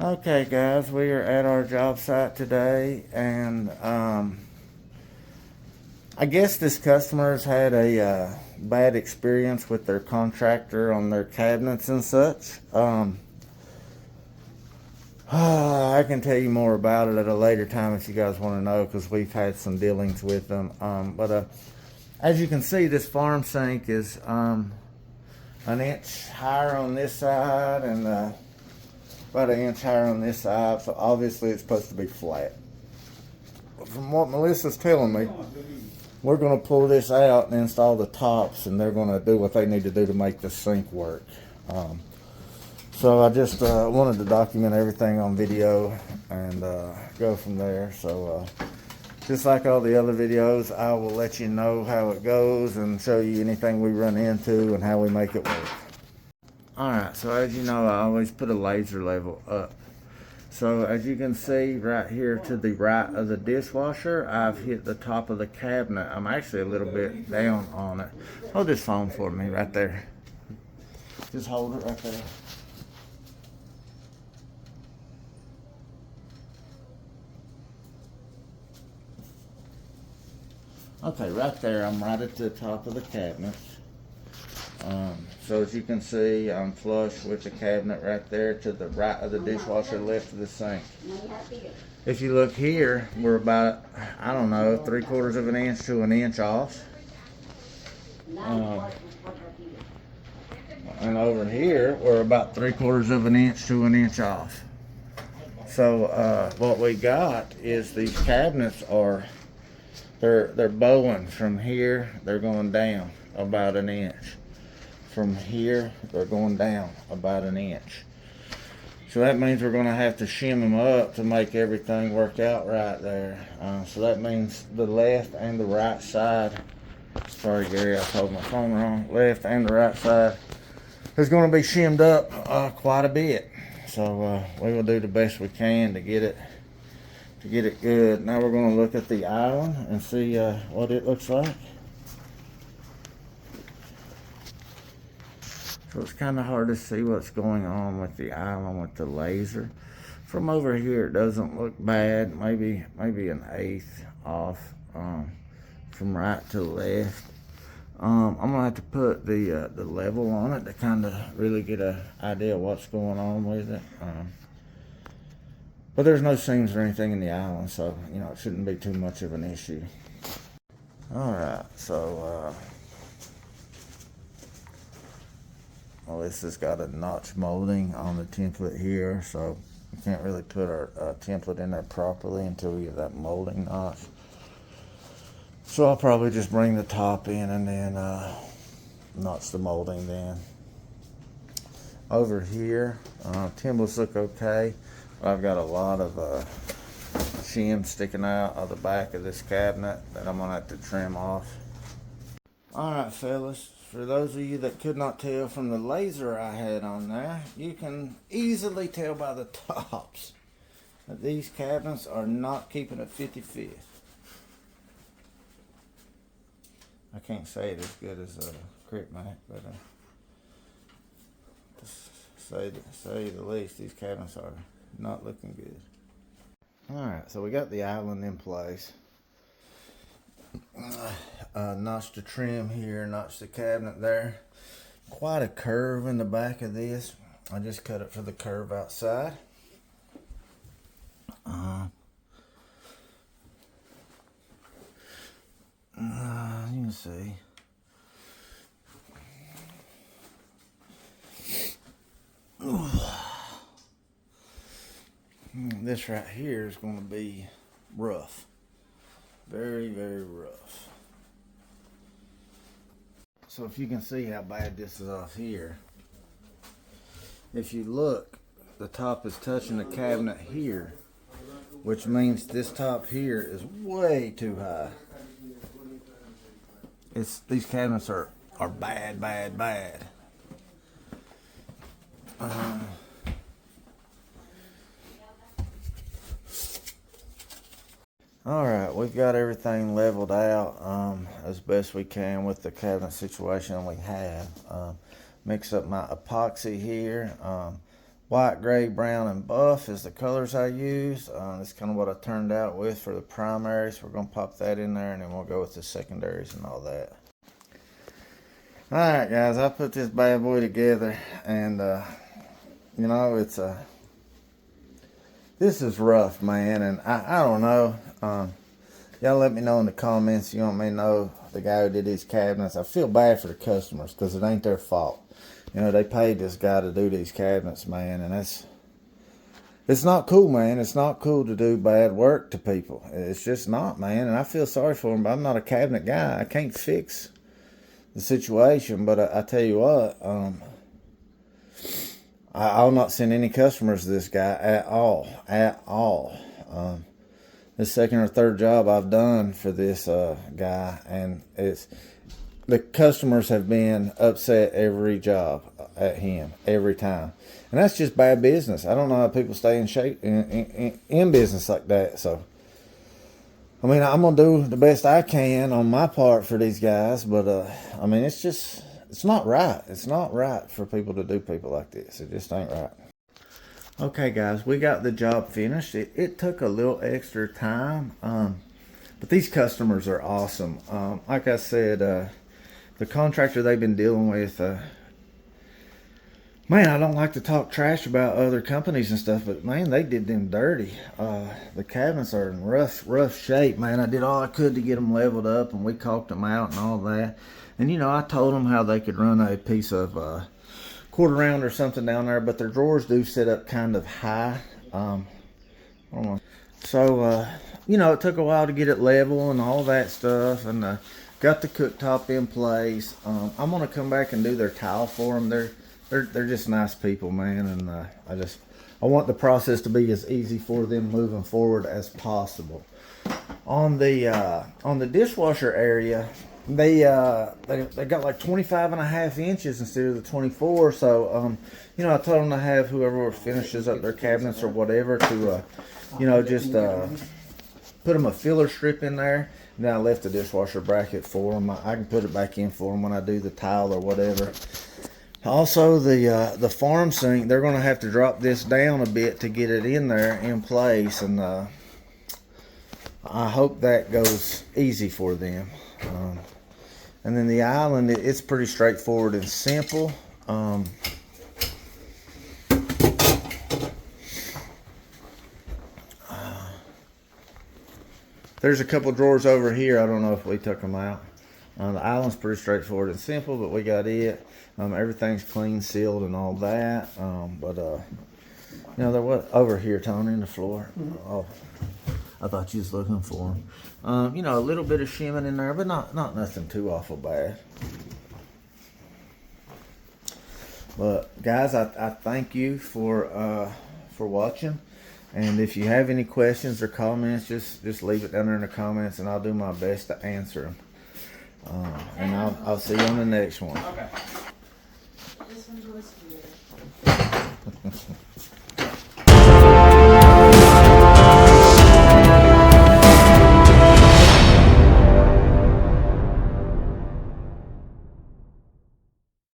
Okay guys, we are at our job site today, and I guess this customer's had a bad experience with their contractor on their cabinets and such. I can tell you more about it at a later time if you guys want to know, because we've had some dealings with them. But as you can see, this farm sink is an inch higher on this side and about an inch higher on this side, so obviously it's supposed to be flat. But from what Melissa's telling me, we're going to pull this out and install the tops, and they're going to do what they need to do to make the sink work. So I just wanted to document everything on video and go from there. So just like all the other videos, I will let you know how it goes and show you anything we run into and how we make it work. Alright, so as you know, I always put a laser level up. So as you can see right here to the right of the dishwasher, I've hit the top of the cabinet. I'm actually a little bit down on it. Hold this phone for me right there. Just hold it right there. Okay, right there, I'm right at the top of the cabinet. So as you can see, I'm flush with the cabinet right there to the right of the dishwasher, left of the sink. If you look here, we're about, I don't know, 3/4 of an inch to an inch off. And over here, we're about 3/4 of an inch to an inch off. So what we got is these cabinets are, they're bowing from here, they're going down about an inch. From here, they're going down about an inch. So that means we're going to have to shim them up to make everything work out right there. So that means the left and the right side, sorry Gary, I told my phone wrong, left and the right side is going to be shimmed up quite a bit. So we will do the best we can to get it good. Now we're going to look at the island and see what it looks like. So it's kind of hard to see what's going on with the island with the laser. From over here, it doesn't look bad. Maybe an eighth off from right to left. I'm gonna have to put the level on it to kind of really get an idea of what's going on with it. But there's no seams or anything in the island, so you know it shouldn't be too much of an issue. All right, so. Melissa's got a notch molding on the template here, so we can't really put our template in there properly until we get that molding notch. So I'll probably just bring the top in and then notch the molding then. Over here, timbers look okay. I've got a lot of shim sticking out of the back of this cabinet that I'm gonna have to trim off. Alright fellas, for those of you that could not tell from the laser I had on there, you can easily tell by the tops that these cabinets are not keeping it 55th. I can't say it as good as Crip Mac, but to say the least, these cabinets are not looking good. Alright, so we got the island in place. Notched the trim here, notched the cabinet there. Quite a curve in the back of this. I just cut it for the curve outside. You can see. This right here is going to be rough. Very, very rough. So if you can see how bad this is off here, if you look, the top is touching the cabinet here, which means this top here is way too high. These cabinets are bad, bad, bad. Alright, we've got everything leveled out as best we can with the cabinet situation we have. Mix up my epoxy here. white, gray, brown, and buff is the colors I use. That's kind of what I turned out with for the primaries. We're going to pop that in there, and then we'll go with the secondaries and all that. Alright guys, I put this bad boy together, and you know, it's this is rough, man, and I don't know. Y'all let me know in the comments. You want me to know the guy who did these cabinets. I feel bad for the customers because it ain't their fault. You know, they paid this guy to do these cabinets, man, and it's not cool, man. It's not cool to do bad work to people. It's just not, man, and I feel sorry for him, but I'm not a cabinet guy. I can't fix the situation, but I tell you what, I'll not send any customers to this guy at all. The second or third job I've done for this guy, and the customers have been upset every job at him, every time, and that's just bad business. I don't know how people stay in shape in business like that. So I mean, I'm gonna do the best I can on my part for these guys, but I mean, it's not right. It's not right for people to do people like this. It just ain't right. Okay guys, we got the job finished. It took a little extra time, but these customers are awesome. Like I said, the contractor they've been dealing with, man, I don't like to talk trash about other companies and stuff, but man, they did them dirty. The cabinets are in rough shape, man. I did all I could to get them leveled up, and we caulked them out and all that. And you know, I told them how they could run a piece of quarter round or something down there, but their drawers do sit up kind of high. So you know, it took a while to get it level and all that stuff, and got the cooktop in place. I'm gonna come back and do their tile for them. They're just nice people, man, and I want the process to be as easy for them moving forward as possible. On the dishwasher area, they got like 25.5 inches instead of the 24. So you know, I told them to have whoever finishes up their cabinets or whatever to you know, just put them a filler strip in there. And then I left the dishwasher bracket for them. I can put it back in for them when I do the tile or whatever. Also, the farm sink, they're going to have to drop this down a bit to get it in there in place, and I hope that goes easy for them. And then the island, it's pretty straightforward and simple. There's a couple drawers over here. I don't know if we took them out. The island's pretty straightforward and simple, but we got it. Everything's clean, sealed, and all that. But you know, there was over here, Tony, in the floor. Oh, I thought you was looking for them. You know, a little bit of shimming in there, but not nothing too awful bad. But guys, I thank you for watching. And if you have any questions or comments, just leave it down there in the comments, and I'll do my best to answer them. And I'll see you on the next one. Okay. This one goes here.